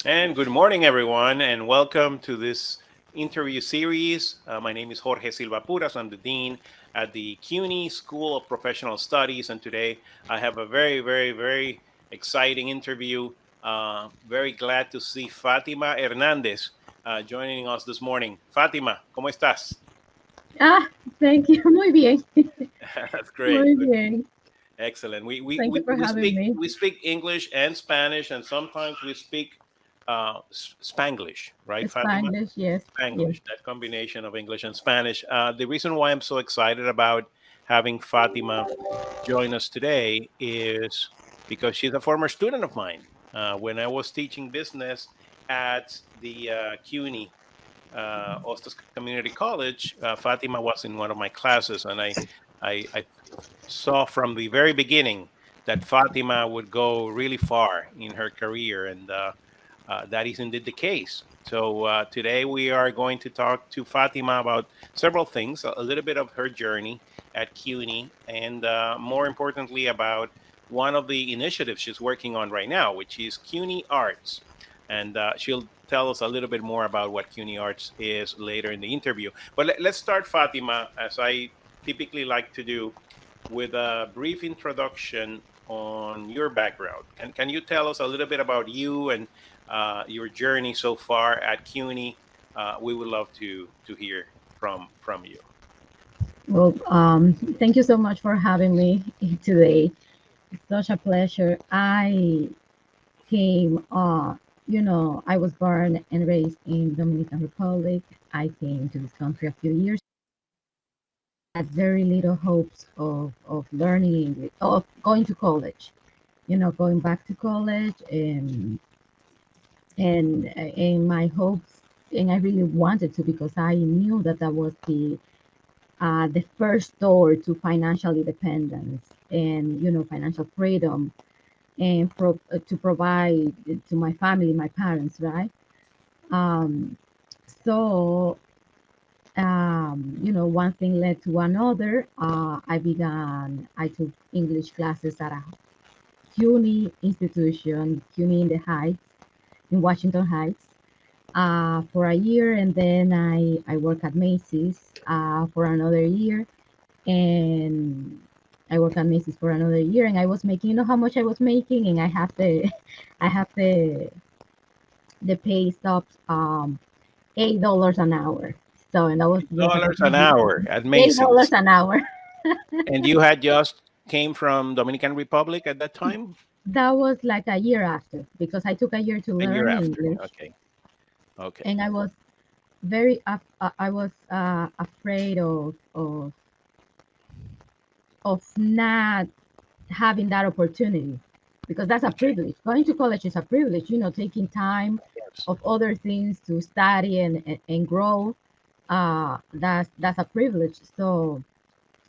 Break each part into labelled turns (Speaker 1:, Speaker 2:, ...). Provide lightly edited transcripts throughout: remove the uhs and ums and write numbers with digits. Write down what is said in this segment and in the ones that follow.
Speaker 1: And good morning, everyone, and welcome to this interview series. My name is Jorge Silva Puras. I'm the Dean at the CUNY School of Professional Studies, and today I have a very exciting interview. Very glad to see Fatima Hernandez joining us this morning. Fatima, ¿cómo estás?
Speaker 2: Ah, thank you. Muy bien.
Speaker 1: That's great.
Speaker 2: Muy
Speaker 1: Good.
Speaker 2: bien.
Speaker 1: Excellent. We, we,
Speaker 2: Thank you
Speaker 1: we,
Speaker 2: for
Speaker 1: we
Speaker 2: having
Speaker 1: speak
Speaker 2: me.
Speaker 1: we speak English and Spanish, and sometimes we speak Spanglish, right, Fatima?
Speaker 2: Spanglish, yes, yes.
Speaker 1: Spanglish, that combination of English and Spanish. The reason why I'm so excited about having Fatima join us today is because she's a former student of mine. When I was teaching business at the CUNY, Ostos Community College, Fatima was in one of my classes, and I saw from the very beginning that Fatima would go really far in her career, and that is indeed the case. So today we are going to talk to Fatima about several things, a little bit of her journey at CUNY, and more importantly about one of the initiatives she's working on right now, which is CUNY Arts. And she'll tell us a little bit more about what CUNY Arts is later in the interview. But let's start, Fatima, as I typically like to do, with a brief introduction on your background. Can you tell us a little bit about you and your journey so far at CUNY? We would love to hear from you.
Speaker 2: Well, thank you so much for having me today. It's such a pleasure. I came, I was born and raised in Dominican Republic. I came to this country a few years. Had very little hopes of learning English, of going to college. Going back to college and my hopes, and I really wanted to because I knew that that was the first door to financial independence and financial freedom and to provide to my family, my parents, right? Um, so one thing led to another. I took English classes at a CUNY institution, CUNY in the Heights, in Washington Heights, for a year, and then I worked at Macy's for another year, and I worked at Macy's for another year, and I was making, how much I was making, and I have the, I have the pay stubs, $8 an hour. So, and that was just a
Speaker 1: Dollars
Speaker 2: couple
Speaker 1: an
Speaker 2: of years
Speaker 1: hour
Speaker 2: ago.
Speaker 1: at
Speaker 2: $8
Speaker 1: Macy's,
Speaker 2: an hour.
Speaker 1: and you had just came from Dominican Republic at that time.
Speaker 2: That was like a year after because I took a year to
Speaker 1: A year
Speaker 2: learn
Speaker 1: after.
Speaker 2: English,
Speaker 1: Okay. Okay.
Speaker 2: and I was I was afraid of not having that opportunity because that's a
Speaker 1: Okay.
Speaker 2: privilege. Going to college is a privilege, taking time
Speaker 1: Yes.
Speaker 2: of other things to study and grow. That's a privilege. So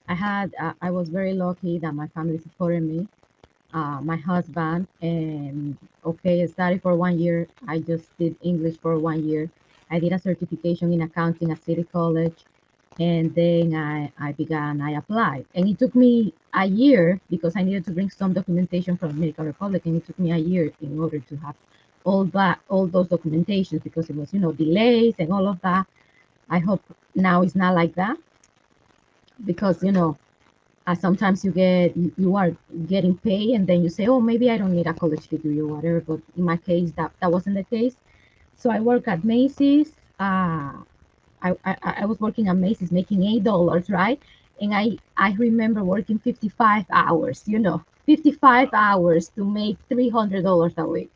Speaker 2: I was very lucky that my family supported me, my husband, and okay, I studied for 1 year. I just did English for 1 year. I did a certification in accounting at City College, and then I applied. And it took me a year because I needed to bring some documentation from Dominican Republic, and it took me a year in order to have all those documentations because it was, delays and all of that. I hope now it's not like that because, sometimes you are getting paid and then you say, oh, maybe I don't need a college degree or whatever. But in my case, that wasn't the case. So I work at Macy's. I was working at Macy's making $8, right? And I remember working 55 hours, 55
Speaker 1: Wow.
Speaker 2: hours to make $300 a week.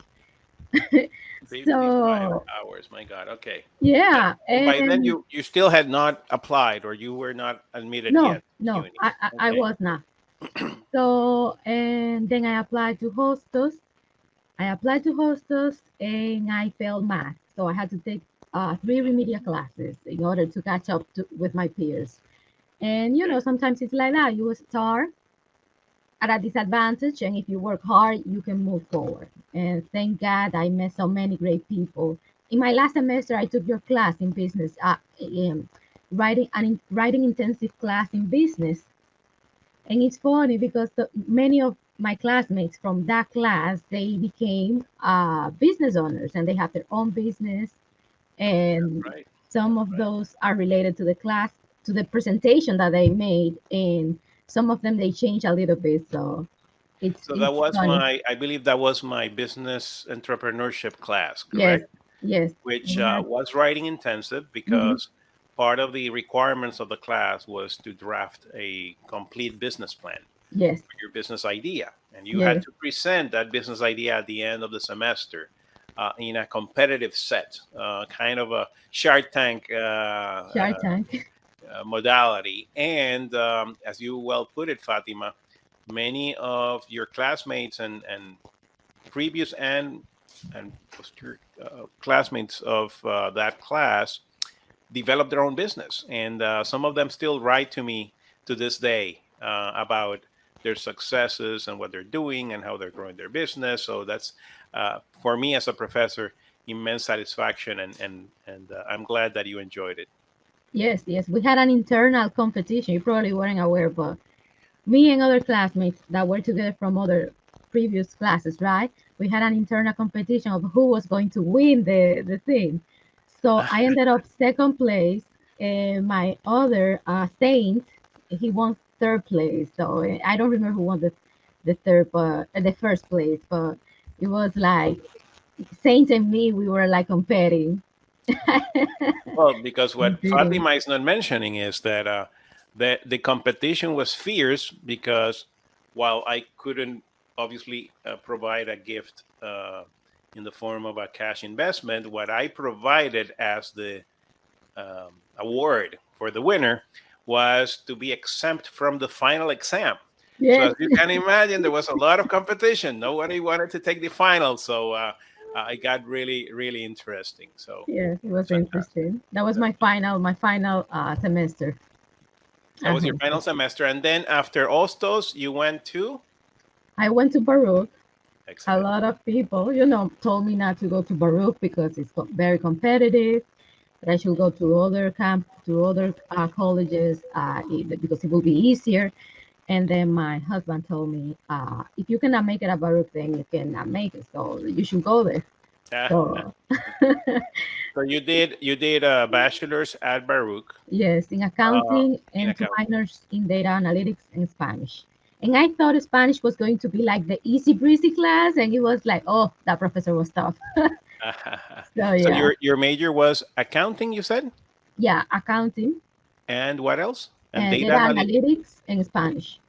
Speaker 1: 55
Speaker 2: So
Speaker 1: hours. My God. Okay. And,
Speaker 2: yeah,
Speaker 1: and by then
Speaker 2: and
Speaker 1: you still had not applied, or you were not admitted
Speaker 2: no,
Speaker 1: yet to
Speaker 2: no,
Speaker 1: CUNY.
Speaker 2: I
Speaker 1: Okay.
Speaker 2: was not. So and then I applied to Hostos. I applied to Hostos and I failed math. So I had to take three remedial classes in order to catch up with my peers. And
Speaker 1: Okay.
Speaker 2: sometimes it's like that. You start at a disadvantage, and if you work hard, you can move forward. And thank God I met so many great people. In my last semester, I took your class in business, writing intensive class in business. And it's funny because my classmates from that class, they became business owners and they have their own business. And
Speaker 1: Right.
Speaker 2: some of those are related to the class, to the presentation that they made. And some of them they change a little bit. So
Speaker 1: So that
Speaker 2: it's
Speaker 1: was
Speaker 2: funny.
Speaker 1: I believe that was my business entrepreneurship class,
Speaker 2: Yes,
Speaker 1: correct?
Speaker 2: yes.
Speaker 1: Which
Speaker 2: We had,
Speaker 1: was writing intensive
Speaker 2: mhm,
Speaker 1: because part of the requirements of the class was to draft a complete business plan
Speaker 2: yes,
Speaker 1: for your business idea. And you had
Speaker 2: yes.
Speaker 1: to present that business idea at the end of the semester in a competitive set, kind of a Shark Tank
Speaker 2: Shark Tank.
Speaker 1: modality. And as you well put it, Fatima, many of your classmates and previous and posterior classmates of that class developed their own business, and some of them still write to me to this day about their successes and what they're doing and how they're growing their business. So that's for me as a professor immense satisfaction, and I'm glad that you enjoyed it.
Speaker 2: Yes, yes. We had an internal competition. You probably weren't aware, but me and other classmates that were together from other previous classes, right? We had an internal competition of who was going to win the thing. So I ended up second place, and my other Saint, he won third place. So I don't remember who won the third, but the first place. But it was like Saint and me, we were like competing.
Speaker 1: Well, because what
Speaker 2: Competing.
Speaker 1: Fatima is not mentioning is that the competition was fierce because while I couldn't obviously provide a gift in the form of a cash investment, what I provided as the award for the winner was to be exempt from the final exam. So
Speaker 2: Yes,
Speaker 1: as you can imagine, there was a lot of competition. Nobody wanted to take the final, so it got really, really interesting. So
Speaker 2: yes, it was
Speaker 1: that's fantastic.
Speaker 2: interesting. That was my final semester
Speaker 1: That
Speaker 2: at
Speaker 1: was your
Speaker 2: home.
Speaker 1: final semester, and then after Ostos, you went to
Speaker 2: I went to Baruch. A
Speaker 1: excellent.
Speaker 2: lot of people, told me not to go to Baruch because it's very competitive. That I should go to other colleges, because it will be easier. And then my husband told me, if you cannot make it at Baruch, then you cannot make it. So you should go there. So
Speaker 1: So you did a bachelor's at Baruch
Speaker 2: yes, in
Speaker 1: uh,
Speaker 2: accounting
Speaker 1: in
Speaker 2: and two
Speaker 1: accounting.
Speaker 2: minors in data analytics and Spanish. And I thought Spanish was going to be like the easy breezy class, and it was like, oh, that professor was tough. So
Speaker 1: So
Speaker 2: yeah,
Speaker 1: your major was accounting, you said,
Speaker 2: yeah, accounting
Speaker 1: and what else? And
Speaker 2: and
Speaker 1: data
Speaker 2: data
Speaker 1: analytics
Speaker 2: analytics and Spanish.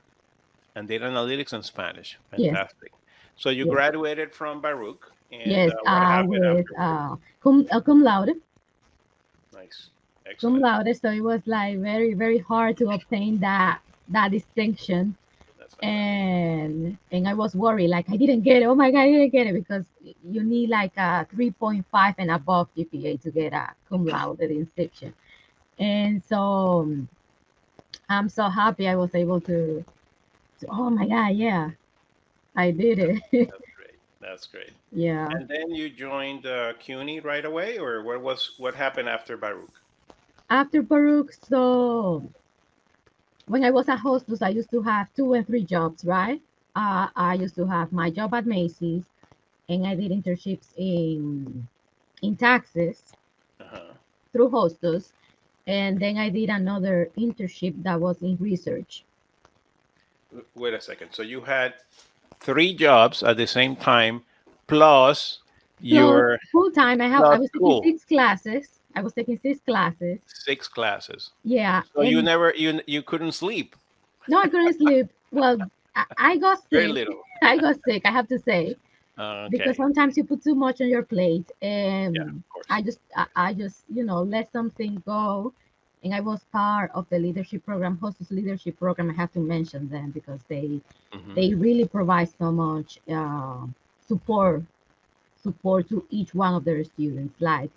Speaker 1: and data analytics and Spanish.
Speaker 2: Yes,
Speaker 1: Fantastic. So you
Speaker 2: yes,
Speaker 1: graduated from Baruch, and
Speaker 2: yes.
Speaker 1: what happened
Speaker 2: With
Speaker 1: afterwards?
Speaker 2: cum laude,
Speaker 1: Nice,
Speaker 2: cum
Speaker 1: excellent.
Speaker 2: laude. So it was like very, very hard to obtain that distinction.
Speaker 1: That's fantastic.
Speaker 2: And I was worried, like I didn't get it. Oh my god, I didn't get it because you need like a 3.5 and above GPA to get a cum laude distinction. And so I'm so happy I was able to. Oh my god, yeah, I did it.
Speaker 1: That's great. That's great.
Speaker 2: Yeah.
Speaker 1: And then you joined CUNY right away, or what happened after Baruch?
Speaker 2: After Baruch, so when I was a hostess, I used to have two and three jobs, right? I used to have my job at Macy's, and I did internships in taxes
Speaker 1: Uh-huh.
Speaker 2: through hostess, and then I did another internship that was in research.
Speaker 1: Wait a second. So you had three jobs at the same time, plus
Speaker 2: Plus
Speaker 1: your
Speaker 2: full time, I
Speaker 1: plus
Speaker 2: was taking
Speaker 1: school,
Speaker 2: six classes. I was taking six classes.
Speaker 1: six classes.
Speaker 2: Yeah,
Speaker 1: So you
Speaker 2: and
Speaker 1: never you couldn't sleep.
Speaker 2: no, I couldn't sleep. Well, I got
Speaker 1: Very
Speaker 2: sick.
Speaker 1: little.
Speaker 2: I got sick. I have to say, because
Speaker 1: Okay.
Speaker 2: sometimes you put too much on your plate,
Speaker 1: Yeah,
Speaker 2: and
Speaker 1: of course.
Speaker 2: I just let something go. And I was part of the leadership program, hostess leadership program. I have to mention them because
Speaker 1: Hmm.
Speaker 2: they really provide so much support to each one of their students. Like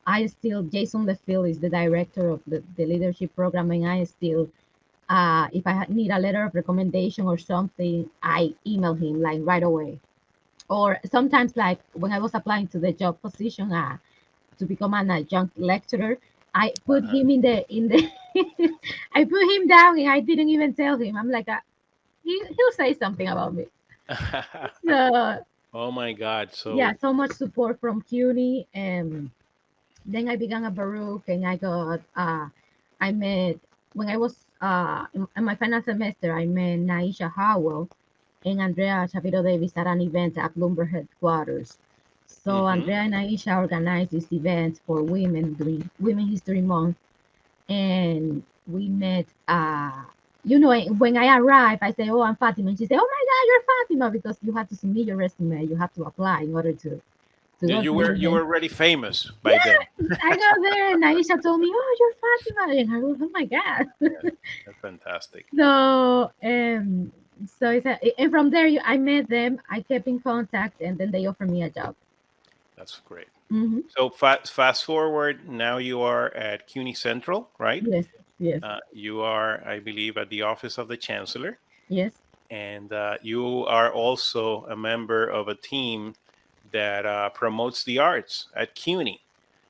Speaker 2: I still, Jason Lefield is the director of the leadership program, and I still, if I need a letter of recommendation or something, I email him like right away. Or sometimes, like when I was applying to the job position to become an adjunct lecturer, I put
Speaker 1: Uh-huh.
Speaker 2: him in the I put him down, and I didn't even tell him. I'm like, he'll say something about me. So
Speaker 1: Oh my God.
Speaker 2: yeah,
Speaker 1: So,
Speaker 2: so much support from CUNY, and then I began at Baruch, and I met when I was in my final semester. I met Naisha Howell and Andrea Shapiro Davis at an event at Bloomberg headquarters. So
Speaker 1: hmm,
Speaker 2: Andrea and Aisha organized this event for women during Women History Month, and we met. When I arrived, I said, "Oh, I'm Fatima," and she said, "Oh my God, you're Fatima," because you have to submit your resume, you have to apply in order to
Speaker 1: yeah,
Speaker 2: go to
Speaker 1: you
Speaker 2: the
Speaker 1: were
Speaker 2: event.
Speaker 1: already famous by then.
Speaker 2: Yeah, I got there, and Aisha told me, "Oh, you're Fatima," and I was, "Oh my God."
Speaker 1: Yeah, that's fantastic.
Speaker 2: So, and from there, I met them. I kept in contact, and then they offered me a job.
Speaker 1: That's great.
Speaker 2: Hmm.
Speaker 1: So fast forward, now you are at CUNY Central, right?
Speaker 2: Yes, yes,
Speaker 1: You are, I believe, at the office of the chancellor,
Speaker 2: yes,
Speaker 1: and you are also a member of a team that promotes the arts at CUNY.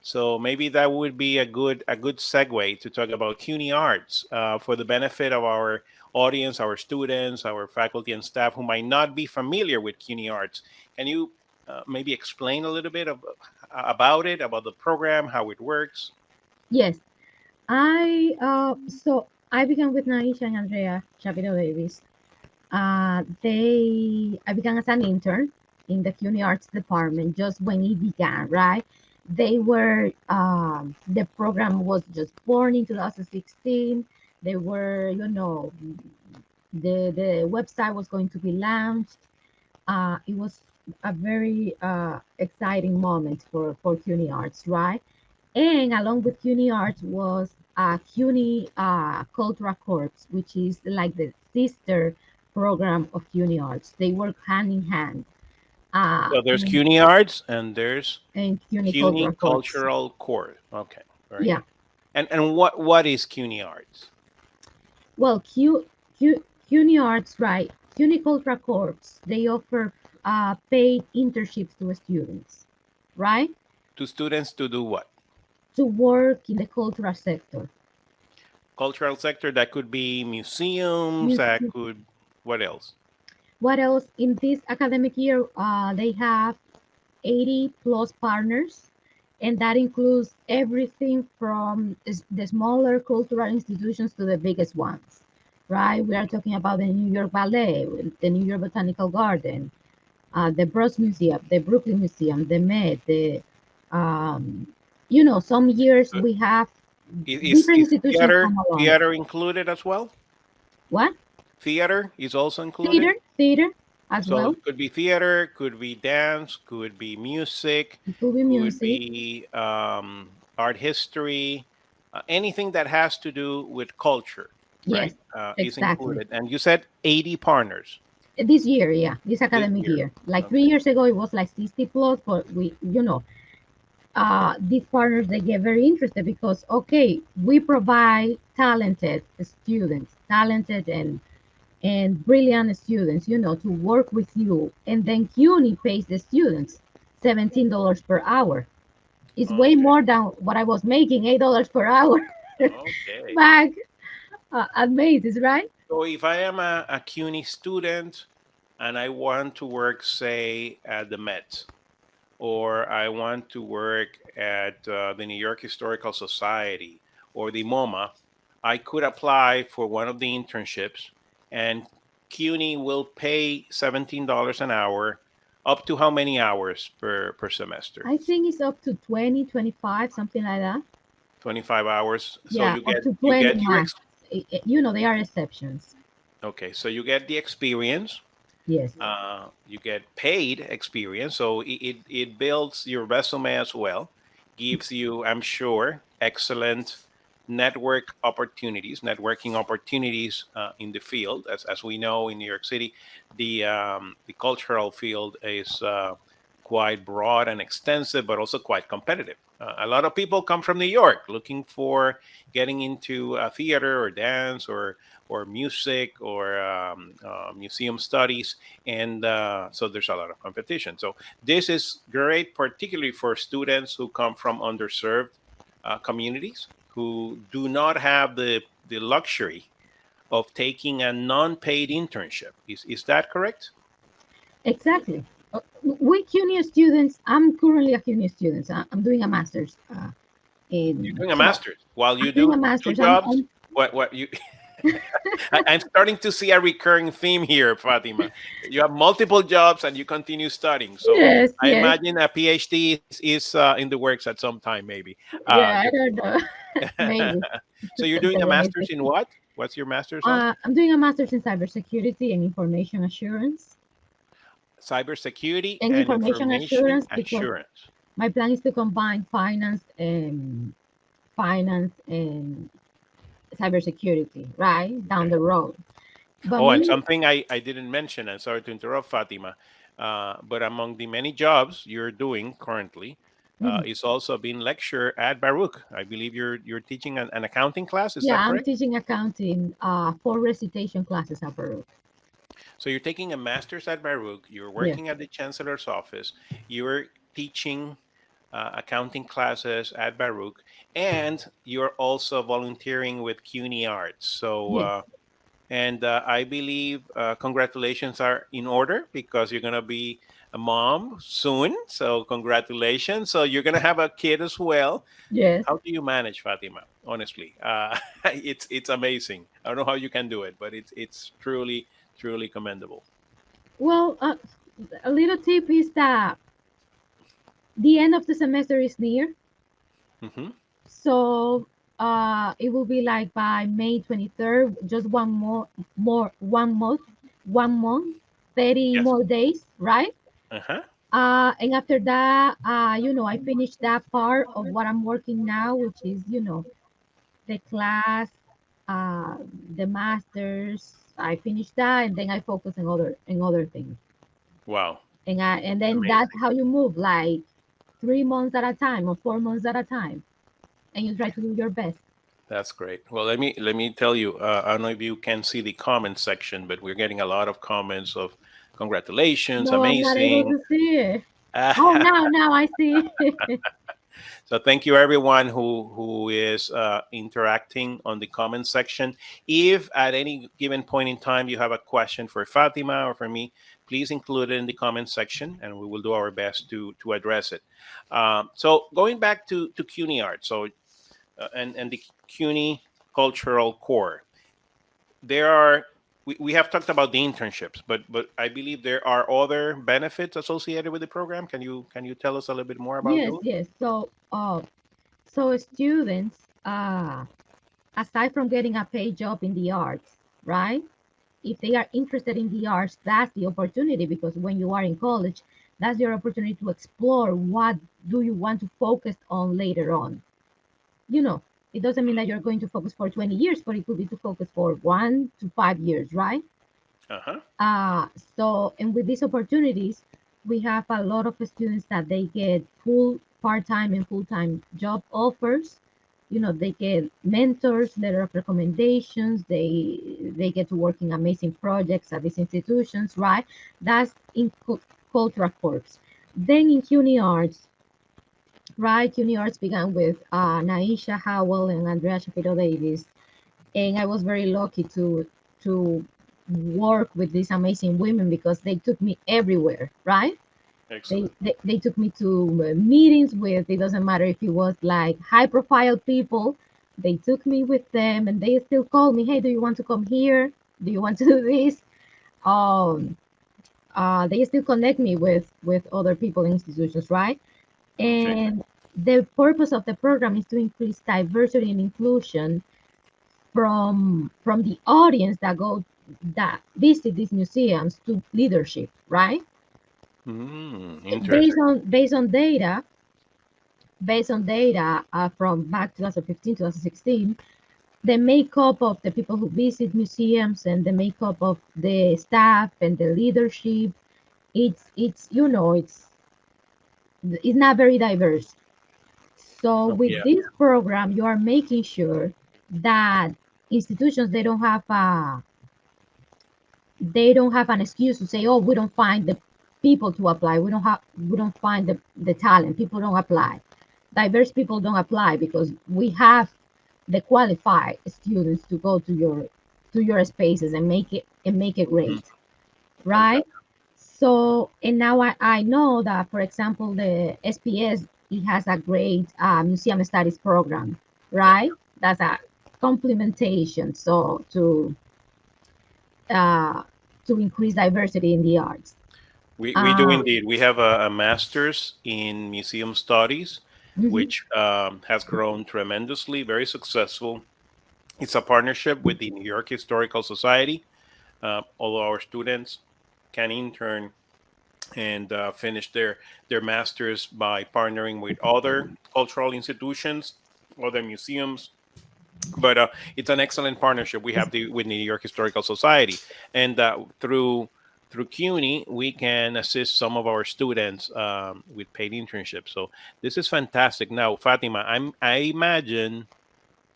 Speaker 1: So maybe that would be a good segue to talk about CUNY Arts for the benefit of our audience, our students, our faculty and staff who might not be familiar with CUNY Arts. Can you maybe explain a little bit about it, about the program, how it works?
Speaker 2: yes. I began with Naisha and Andrea Shapiro Davis. I began as an intern in the CUNY Arts department just when it began, right? The program was just born in 2016. They were, the website was going to be launched. It was a very exciting moment for CUNY Arts, right? And along with CUNY Arts was CUNY Cultural Corps, which is like the sister program of CUNY Arts. They work hand in hand.
Speaker 1: So there's
Speaker 2: In
Speaker 1: CUNY Arts and there's
Speaker 2: CUNY
Speaker 1: CUNY
Speaker 2: Cultural Corps.
Speaker 1: Cultural Core. Okay, very
Speaker 2: Yeah.
Speaker 1: good. And what is CUNY Arts?
Speaker 2: Well, CUNY Arts, right? CUNY Cultural Corps, they offer paid internships to students, right?
Speaker 1: To students to do what?
Speaker 2: To work in the cultural sector.
Speaker 1: Cultural sector, that could be museums, that
Speaker 2: Music.
Speaker 1: could, what else?
Speaker 2: What else? In this academic year, they have 80 plus partners, and that includes everything from the smaller cultural institutions to the biggest ones, right? We are talking about the New York Ballet, the New York Botanical Garden, the Bros Museum, the Brooklyn Museum, the Met, um, some years
Speaker 1: Uh,
Speaker 2: we have
Speaker 1: Is
Speaker 2: different institutions
Speaker 1: theater
Speaker 2: come along.
Speaker 1: theater included as well?
Speaker 2: What?
Speaker 1: Theater is also included.
Speaker 2: Theater as
Speaker 1: So
Speaker 2: well.
Speaker 1: it could be theater, could be dance, could be music,
Speaker 2: It could be
Speaker 1: could
Speaker 2: music.
Speaker 1: be art history, anything that has to do with culture,
Speaker 2: Yes,
Speaker 1: right? Is
Speaker 2: exactly.
Speaker 1: included. And you said 80 partners
Speaker 2: This year, yeah, this
Speaker 1: this
Speaker 2: academic
Speaker 1: year.
Speaker 2: year. Like three
Speaker 1: Okay.
Speaker 2: years ago, it was like 60 plus, but these partners, they get very interested because, okay, we provide talented students, talented and brilliant students, to work with you. And then CUNY pays the students $17 per hour. It's way
Speaker 1: Okay.
Speaker 2: more than what I was making, $8 per hour
Speaker 1: Okay.
Speaker 2: back at Macy's, right?
Speaker 1: So if I am a CUNY student and I want to work, say, at the Met, or I want to work at the New York Historical Society or the MoMA, I could apply for one of the internships, and CUNY will pay $17 an hour, up to how many hours per semester?
Speaker 2: I think it's up to 20, 25, something like that.
Speaker 1: 25 hours. So
Speaker 2: Yeah,
Speaker 1: you
Speaker 2: up
Speaker 1: get
Speaker 2: to
Speaker 1: you
Speaker 2: 20
Speaker 1: get your
Speaker 2: max. They are exceptions.
Speaker 1: okay. So you get the experience.
Speaker 2: Yes.
Speaker 1: You get paid experience, so it builds your resume as well, gives you, I'm sure, excellent networking opportunities in the field. As we know, in New York City, the cultural field is quite broad and extensive, but also quite competitive. A lot of people come from New York looking for getting into theater or dance or music or museum studies, and so there's a lot of competition. So this is great, particularly for students who come from underserved communities who do not have the luxury of taking a non-paid internship. Is that correct?
Speaker 2: Exactly. We CUNY students, I'm currently a CUNY student. I'm doing a master's
Speaker 1: You're
Speaker 2: in,
Speaker 1: doing a
Speaker 2: so
Speaker 1: master's while
Speaker 2: I'm
Speaker 1: you
Speaker 2: doing
Speaker 1: do
Speaker 2: a
Speaker 1: two
Speaker 2: master's.
Speaker 1: jobs. What you? I'm starting to see a recurring theme here, Fatima. You have multiple jobs and you continue studying. So
Speaker 2: Yes,
Speaker 1: I
Speaker 2: yes.
Speaker 1: imagine a PhD is in the works at some time, maybe.
Speaker 2: Yeah, I
Speaker 1: Just
Speaker 2: don't know. Maybe.
Speaker 1: so you're doing a master's in what? What's your master's on?
Speaker 2: I'm doing a master's in cybersecurity and information assurance.
Speaker 1: Cybersecurity
Speaker 2: And
Speaker 1: and
Speaker 2: information
Speaker 1: information
Speaker 2: assurance because
Speaker 1: assurance.
Speaker 2: my plan is to combine finance and cybersecurity, right? Down
Speaker 1: Okay.
Speaker 2: the road. But
Speaker 1: Oh, and
Speaker 2: me,
Speaker 1: something I didn't mention, and sorry to interrupt, Fatima, but among the many jobs you're doing currently
Speaker 2: mhm.
Speaker 1: is also being lecturer at Baruch. I believe you're teaching an accounting class. Is
Speaker 2: Yeah,
Speaker 1: that
Speaker 2: I'm
Speaker 1: correct?
Speaker 2: teaching accounting for recitation classes at Peru.
Speaker 1: So you're taking a master's at Baruch. You're
Speaker 2: Yes,
Speaker 1: working at the chancellor's office. You're teaching accounting classes at Baruch, and you're also volunteering with CUNY Arts. So
Speaker 2: yes,
Speaker 1: and I believe congratulations are in order because you're going to be a mom soon. So, congratulations. So, you're going to have a kid as well.
Speaker 2: yes.
Speaker 1: How do you manage, Fatima? Honestly, it's amazing. I don't know how you can do it, but it's truly commendable.
Speaker 2: Well, a little tip is that the end of the semester is near.
Speaker 1: Hmm.
Speaker 2: So it will be like by May 23rd, just one month, 30
Speaker 1: Yes.
Speaker 2: more days, right?
Speaker 1: Uh huh.
Speaker 2: And after that, I finished that part of what I'm working now, which is, the class, uh, the masters. I finished that, and then I focus on other things.
Speaker 1: Wow.
Speaker 2: And then that's
Speaker 1: Amazing.
Speaker 2: how you move, like 3 months at a time or 4 months at a time, and you try to do your best.
Speaker 1: That's great. Well, let me tell you. I don't know if you can see the comment section, but we're getting a lot of comments of congratulations,
Speaker 2: No, I'm not able
Speaker 1: amazing.
Speaker 2: to see it. Oh, now I see.
Speaker 1: So thank you everyone who is interacting on the comment section. If at any given point in time you have a question for Fatima or for me, please include it in the comment section, and we will do our best to address it. So going back to CUNY Art, so and the CUNY cultural core, there are. We have talked about the internships, but I believe there are other benefits associated with the program. Can you tell us a little bit more about
Speaker 2: Yes,
Speaker 1: those?
Speaker 2: yes. So students, aside from getting a paid job in the arts, right? If they are interested in the arts, that's the opportunity, because when you are in college, that's your opportunity to explore what do you want to focus on later on. You know, it doesn't mean that you're going to focus for 20 years, but it could be to focus for 1 to 5 years, right?
Speaker 1: Uh huh.
Speaker 2: Uh, and with these opportunities, we have a lot of students that they get full part-time and full-time job offers. They get mentors, letter of recommendations. They get to work in amazing projects at these institutions, right? That's in cultural corps. Then in CUNY Arts, right? CUNY Arts began with Naisha Howell and Andrea Shapiro Davis, and I was very lucky to work with these amazing women because they took me everywhere, right? They
Speaker 1: Excellent.
Speaker 2: they, they took me to meetings with, it doesn't matter if it was like high profile people. They took me with them, and they still call me, hey, do you want to come here? Do you want to do this? um they still connect me with other people and institutions, right?
Speaker 1: Okay.
Speaker 2: And the purpose of the program is to increase diversity and inclusion from the audience that visit these museums to leadership, right? based
Speaker 1: Interesting.
Speaker 2: on based on data based on data from back 2015 2016, the makeup of the people who visit museums and the makeup of the staff and the leadership, it's not very diverse. So
Speaker 1: Oh,
Speaker 2: with
Speaker 1: yeah.
Speaker 2: this program, you are making sure that institutions, they don't have an excuse to say, oh, we don't find the people to apply, we don't find the talent, people don't apply, diverse people don't apply, because we have the qualified students to go to your spaces and make it great, right?
Speaker 1: Fantastic.
Speaker 2: So, and now I know that, for example, the SPS, it has a great museum studies program,
Speaker 1: Yeah,
Speaker 2: right? That's a complementation. So uh, to increase diversity in the arts.
Speaker 1: we do
Speaker 2: Uh,
Speaker 1: indeed. We have a master's in museum studies,
Speaker 2: mhm.
Speaker 1: which has grown tremendously, very successful. It's a partnership with the New York Historical Society. All our students can intern and finish their masters by partnering with other cultural institutions, other museums. But it's an excellent partnership we have with the New York Historical Society, and through CUNY we can assist some of our students with paid internships. So this is fantastic. Now, Fatima, I imagine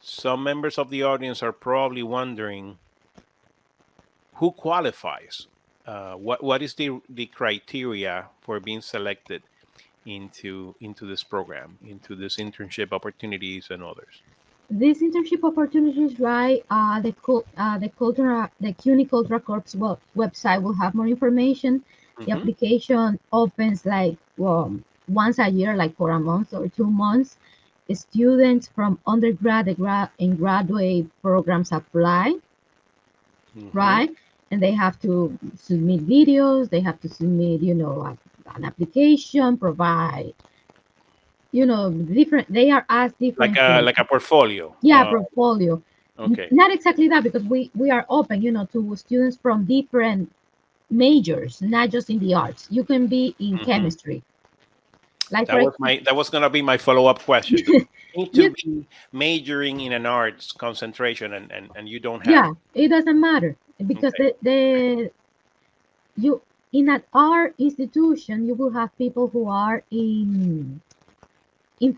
Speaker 1: some members of the audience are probably wondering who qualifies. What is the criteria for being selected into this program, into this internship opportunities and others?
Speaker 2: These internship opportunities, right? The CUNY Cultural Corps website will have more information. The
Speaker 1: Hmm.
Speaker 2: application opens like once a year, like for a month or 2 months. Students from undergrad and graduate programs apply,
Speaker 1: Hmm.
Speaker 2: right? And they have to submit videos. They have to submit, an application, provide, different. They are asked different things.
Speaker 1: Like a portfolio.
Speaker 2: Yeah, portfolio.
Speaker 1: Okay.
Speaker 2: Not exactly that, because we are open, to students from different majors, not just in the arts. You can be in
Speaker 1: Hmm.
Speaker 2: chemistry, like for example.
Speaker 1: That was gonna be my follow up question. Do you need to
Speaker 2: you,
Speaker 1: be majoring in an arts concentration, and you don't have
Speaker 2: yeah, it doesn't matter,
Speaker 1: to?
Speaker 2: because
Speaker 1: Okay.
Speaker 2: the you in an art institution you will have people who are in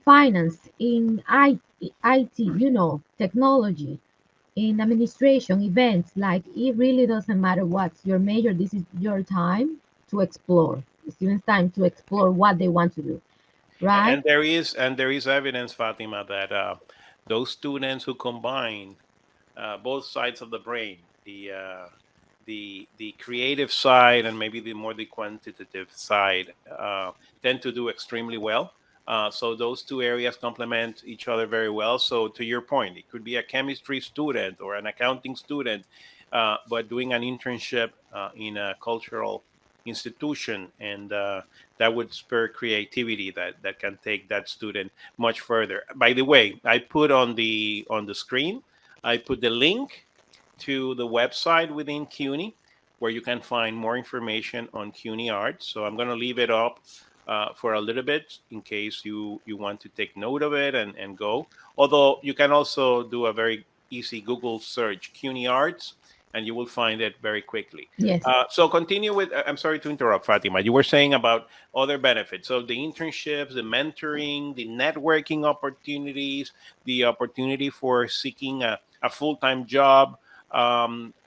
Speaker 2: finance, in IT, technology, in administration, events. Like, it really doesn't matter what's your major. This is your time to explore. The students' time to explore what they want to do, right?
Speaker 1: And there is evidence, Fatima, that those students who combine both sides of the brain, the creative side and maybe the quantitative side, tend to do extremely well. So those two areas complement each other very well. So to your point, it could be a chemistry student or an accounting student, but doing an internship in a cultural institution, and that would spur creativity that can take that student much further. By the way, I put on the screen, I put the link to the website within CUNY where you can find more information on CUNY Art. So I'm going to leave it up for a little bit in case you want to take note of it and go. Although you can also do a very easy Google search, CUNY Arts, and you will find it very quickly.
Speaker 2: Yes.
Speaker 1: So continue with, I'm sorry to interrupt, Fatima. You were saying about other benefits. So the internships, the mentoring, the networking opportunities, the opportunity for seeking a full-time job.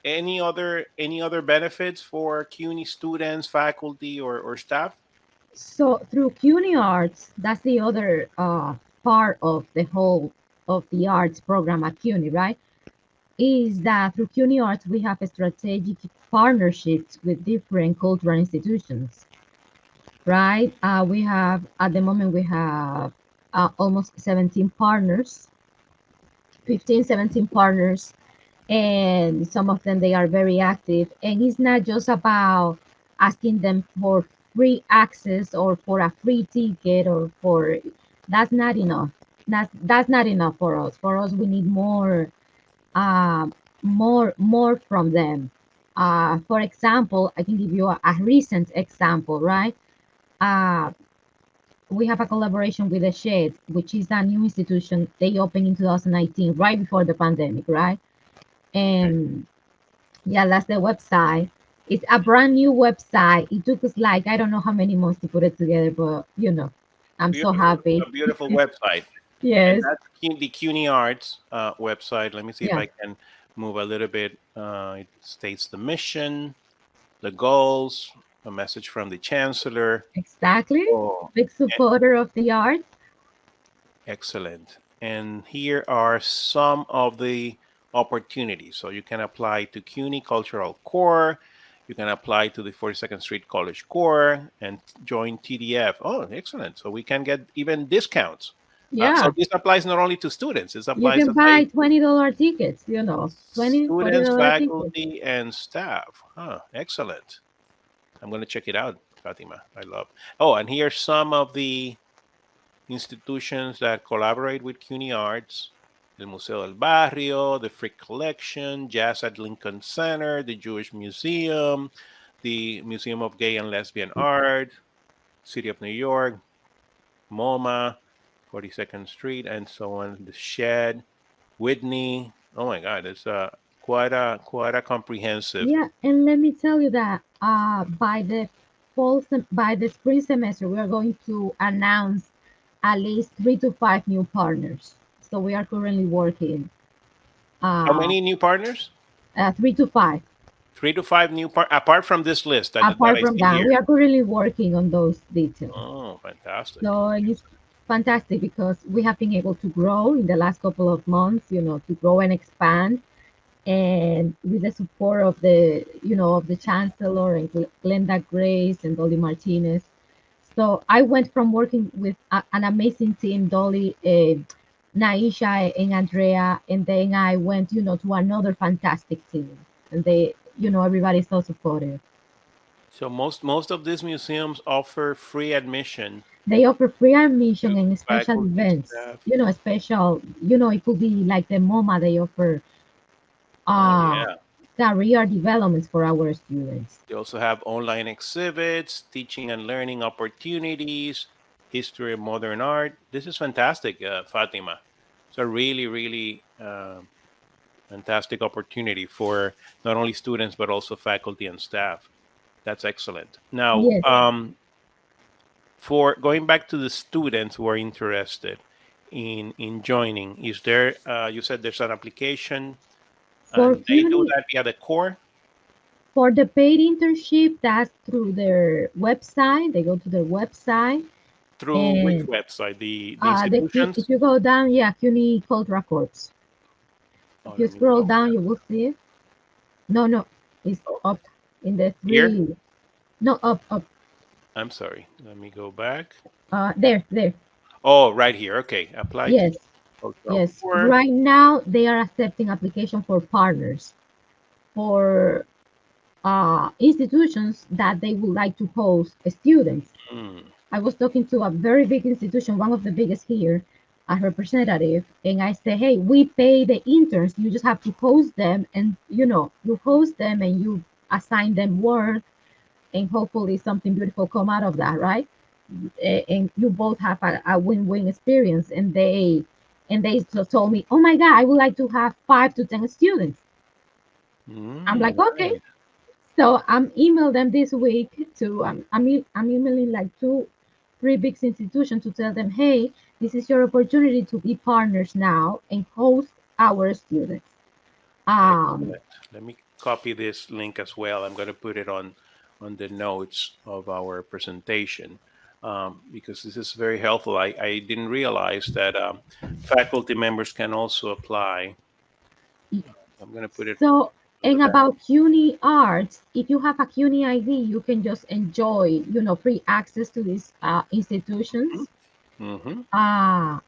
Speaker 1: Any other benefits for CUNY students, faculty, or staff?
Speaker 2: So through CUNY Arts, that's the other part of the whole of the arts program at CUNY, right? Is that through CUNY Arts we have strategic partnerships with different cultural institutions, right? We have, at the moment, we have almost 17 partners, 15, 17 partners, and some of them, they are very active. And it's not just about asking them for free access or for a free ticket or for, that's not enough. That's not enough for us. For us, we need uh, more from them. For example, I can give you a recent example, right? Uh, we have a collaboration with the Shed, which is a new institution they opened in 2019, right before the pandemic, right?
Speaker 1: Okay.
Speaker 2: And yeah, that's the website. It's a brand new website. It took us like, I don't know how many months to put it together, but I'm so
Speaker 1: Beautiful.
Speaker 2: happy.
Speaker 1: A beautiful website. And
Speaker 2: Yes,
Speaker 1: that's the CUNY Arts website. Let me see if
Speaker 2: yeah,
Speaker 1: I can move a little bit. It states the mission, the goals, a message from the chancellor.
Speaker 2: exactly.
Speaker 1: Oh,
Speaker 2: Big supporter of the arts.
Speaker 1: excellent. And here are some of the opportunities. So you can apply to CUNY Cultural Core. You can apply to the 42nd Street College Corps and join TDF. Oh, excellent. So we can get even discounts. So
Speaker 2: Yeah,
Speaker 1: this applies not only to students, this
Speaker 2: you
Speaker 1: applies
Speaker 2: can
Speaker 1: to
Speaker 2: buy $20 tickets, you know, 20,
Speaker 1: students,
Speaker 2: $40 tickets.
Speaker 1: faculty, and staff. Excellent. I'm going to check it out, Fatima. I love. Oh, and here's some of the institutions that collaborate with CUNY Arts: El Museo del Barrio, the Frick Collection, Jazz at Lincoln Center, the Jewish Museum, the Museum of Gay and Lesbian Art, City of New York, MoMA, 42nd Street, and so on. The Shed, Whitney. Oh my God, it's quite a comprehensive.
Speaker 2: Yeah, and let me tell you that by the spring semester, we are going to announce at least 3 to 5 new partners. So we are currently working
Speaker 1: How
Speaker 2: uh,
Speaker 1: many new partners?
Speaker 2: 3 to 5.
Speaker 1: 3 to 5 new apart from this list that
Speaker 2: Apart
Speaker 1: I
Speaker 2: from
Speaker 1: see
Speaker 2: that,
Speaker 1: here.
Speaker 2: we are currently working on those details.
Speaker 1: Oh, fantastic.
Speaker 2: So it's fantastic because we have been able to grow in the last couple of months, you know, to grow and expand. And with the support of the, you know, of the chancellor and Glenda Grace and Dolly Martinez. So I went from working with an amazing team, Dolly, Naisha and Andrea, and then I went, you know, to another fantastic team. And they, you know, everybody's so supportive.
Speaker 1: So most of these museums offer free admission
Speaker 2: They offer free admission
Speaker 1: to
Speaker 2: and special
Speaker 1: faculty,
Speaker 2: events.
Speaker 1: staff.
Speaker 2: You know, special, you know, it could be like the MoMA, they offer
Speaker 1: Oh
Speaker 2: uh,
Speaker 1: yeah.
Speaker 2: career developments for our students.
Speaker 1: They also have online exhibits, teaching and learning opportunities, history of modern art. This is fantastic, Fatima. It's a really fantastic opportunity for not only students but also faculty and staff. That's excellent. Now,
Speaker 2: Yes,
Speaker 1: for going back to the students who are interested in joining, is there? You said there's an application,
Speaker 2: for
Speaker 1: and they do
Speaker 2: CUNY,
Speaker 1: that via the core
Speaker 2: for the paid internship, that's through their website. They go to their website
Speaker 1: through which
Speaker 2: and
Speaker 1: website? The institutions.
Speaker 2: if you go down, yeah, CUNY Cultural Corps.
Speaker 1: Oh,
Speaker 2: If you
Speaker 1: let me
Speaker 2: scroll
Speaker 1: go
Speaker 2: down, you will see it. No, no, it's
Speaker 1: oh,
Speaker 2: up in the
Speaker 1: here.
Speaker 2: three. No, up.
Speaker 1: I'm sorry. Let me go back.
Speaker 2: There.
Speaker 1: Oh, right here. Okay, apply to
Speaker 2: Yes,
Speaker 1: cultural
Speaker 2: yes.
Speaker 1: core.
Speaker 2: Right now, they are accepting application for partners for institutions that they would like to host students.
Speaker 1: Hmm.
Speaker 2: I was talking to a very big institution, one of the biggest here, a representative, and I said, hey, we pay the interns. You just have to host them, and you know, you host them and you assign them work, and hopefully something beautiful come out of that, right? And you both have a win-win experience. And they just told me, oh my God, I would like to have 5 to 10 students. I'm like, okay.
Speaker 1: Nice.
Speaker 2: So I'm email them this week to I'm emailing like 3 big institutions to tell them, hey, this is your opportunity to be partners now and host our students. Um,
Speaker 1: Excellent. Let me copy this link as well. I'm going to put it on the notes of our presentation, because this is very helpful. I didn't realize that faculty members can also apply. I'm going to put it
Speaker 2: so
Speaker 1: on the
Speaker 2: and
Speaker 1: back.
Speaker 2: about CUNY Arts, if you have a CUNY ID, you can just enjoy, you know, free access to these institutions.
Speaker 1: Mm-hmm.
Speaker 2: Uh,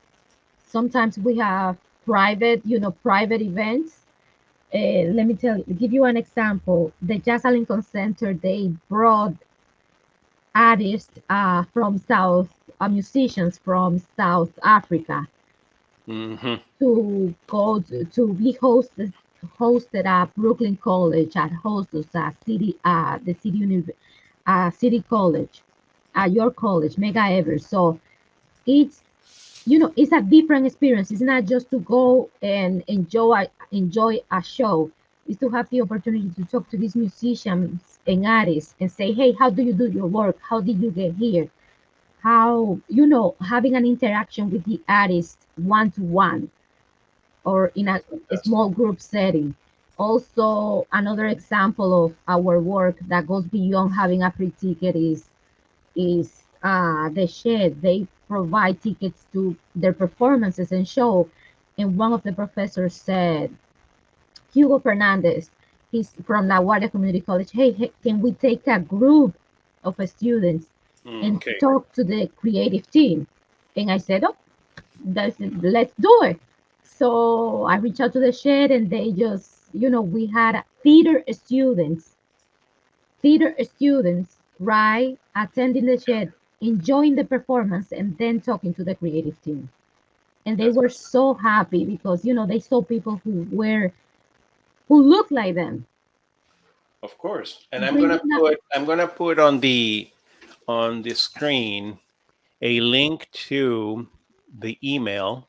Speaker 2: Sometimes we have private, you know, private events. Let me give you an example. The Jazz at Lincoln Center, they brought artists from musicians from South Africa
Speaker 1: Mm-hmm.
Speaker 2: to to be hosted at Brooklyn College, at Hostos, the city college, at your college, Mega Evers. So it's, you know, it's a different experience. It's not just to go and enjoy a show. It's to have the opportunity to talk to these musicians and artists and say, hey, how do you do your work? How did you get here? How, you know, having an interaction with the artist one to one or in a
Speaker 1: Fantastic.
Speaker 2: small group setting. Also, another example of our work that goes beyond having a free ticket is the shed. They provide tickets to their performances and show. And one of the professors said, Hugo Fernandez, he's from La Guardia Community College. Hey, can we take a group of students and
Speaker 1: Okay.
Speaker 2: talk to the creative team? And I said, oh, let's do it. So I reached out to the shed, and they just, we had theater students, right, attending the shed, enjoying the performance, and then talking to the creative team. And they
Speaker 1: That's
Speaker 2: were so happy because, they saw people who looked like them,
Speaker 1: of course. And
Speaker 2: bringing that.
Speaker 1: I'm gonna put on the screen a link to the email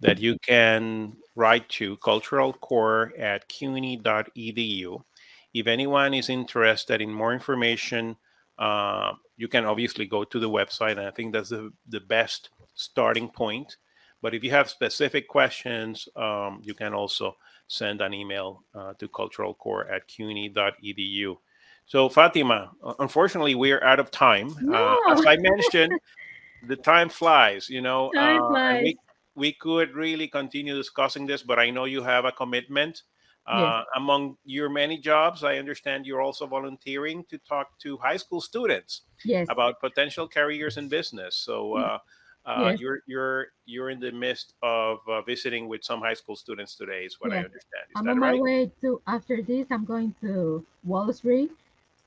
Speaker 1: that you can write to culturalcore@cuny.edu. If anyone is interested in more information, you can obviously go to the website, and I think that's the best starting point. But if you have specific questions, you can also send an email to culturalcore@cuny.edu. So, Fatima, unfortunately, we're out of time. As
Speaker 2: No,
Speaker 1: I mentioned, the time flies,
Speaker 2: time
Speaker 1: and
Speaker 2: flies.
Speaker 1: we could really continue discussing this, but I know you have a commitment.
Speaker 2: Yes,
Speaker 1: Among your many jobs, I understand you're also volunteering to talk to high school students
Speaker 2: yes,
Speaker 1: about potential careers in business. So
Speaker 2: yes,
Speaker 1: you're in the midst of visiting with some high school students today, is what I
Speaker 2: yes.
Speaker 1: understand. Is
Speaker 2: I'm
Speaker 1: that
Speaker 2: on my
Speaker 1: right?
Speaker 2: way to, after this, I'm going to Wall Street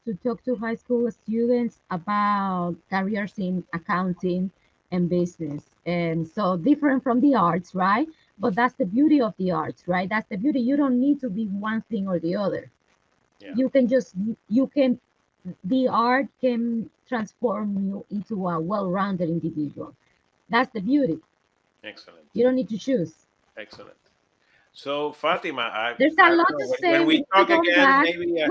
Speaker 2: to talk to high school students about careers in accounting and business. And so different from the arts, right? But that's the beauty of the arts, right? That's the beauty. You don't need to be one thing or the other.
Speaker 1: Yeah.
Speaker 2: You can just, you can, the art can transform you into a well rounded individual. That's the beauty.
Speaker 1: Excellent.
Speaker 2: You don't need to choose.
Speaker 1: Excellent. So, Fatima,
Speaker 2: There's
Speaker 1: I
Speaker 2: a
Speaker 1: don't
Speaker 2: lot
Speaker 1: know
Speaker 2: to
Speaker 1: when
Speaker 2: say. We
Speaker 1: we
Speaker 2: need to
Speaker 1: talk
Speaker 2: come
Speaker 1: again,
Speaker 2: back.
Speaker 1: maybe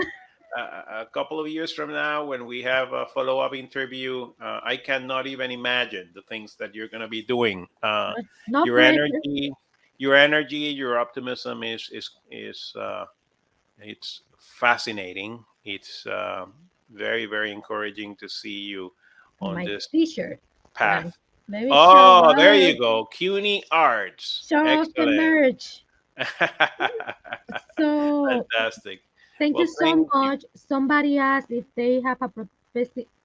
Speaker 1: a couple of years from now, when we have a follow up interview, I cannot even imagine the things that you're going to be doing.
Speaker 2: No
Speaker 1: Your
Speaker 2: pressure.
Speaker 1: energy, your energy, your optimism is it's fascinating. It's very very encouraging to see you
Speaker 2: And
Speaker 1: on
Speaker 2: my
Speaker 1: this
Speaker 2: t-shirt, right?
Speaker 1: path.
Speaker 2: Let me show
Speaker 1: Oh, there
Speaker 2: up.
Speaker 1: you go, CUNY Arts.
Speaker 2: Show off the
Speaker 1: Excellent.
Speaker 2: merch. So
Speaker 1: Fantastic.
Speaker 2: thank you
Speaker 1: Well,
Speaker 2: so
Speaker 1: thank you.
Speaker 2: much. Somebody asked if they have a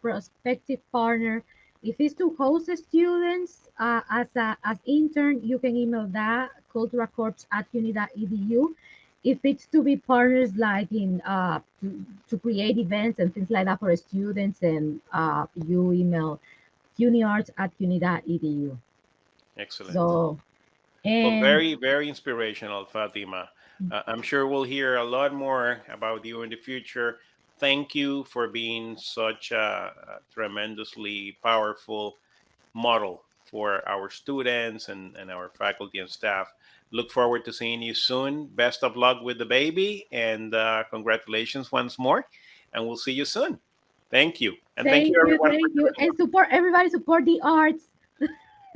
Speaker 2: prospective partner. If it's to host the students as intern, you can email that culturalcorps@uni.edu. If it's to be partners, like in to create events and things like that for students, and you email uniarts@uni.edu.
Speaker 1: Excellent.
Speaker 2: So,
Speaker 1: Well,
Speaker 2: and
Speaker 1: very, very inspirational, Fatima. I'm sure we'll hear a lot more about you in the future. Thank you for being such a tremendously powerful model for our students and our faculty and staff. Look forward to seeing you soon. Best of luck with the baby, and congratulations once more. And we'll see you soon. Thank you. And thank you, everyone, for
Speaker 2: thank you,
Speaker 1: tuning
Speaker 2: and
Speaker 1: in.
Speaker 2: support everybody. Support the arts.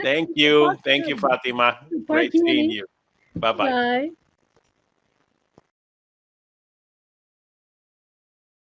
Speaker 1: Thank
Speaker 2: Support
Speaker 1: you. Thank you, Fatima.
Speaker 2: support
Speaker 1: Great seeing
Speaker 2: uni.
Speaker 1: you. Bye bye.
Speaker 2: Bye.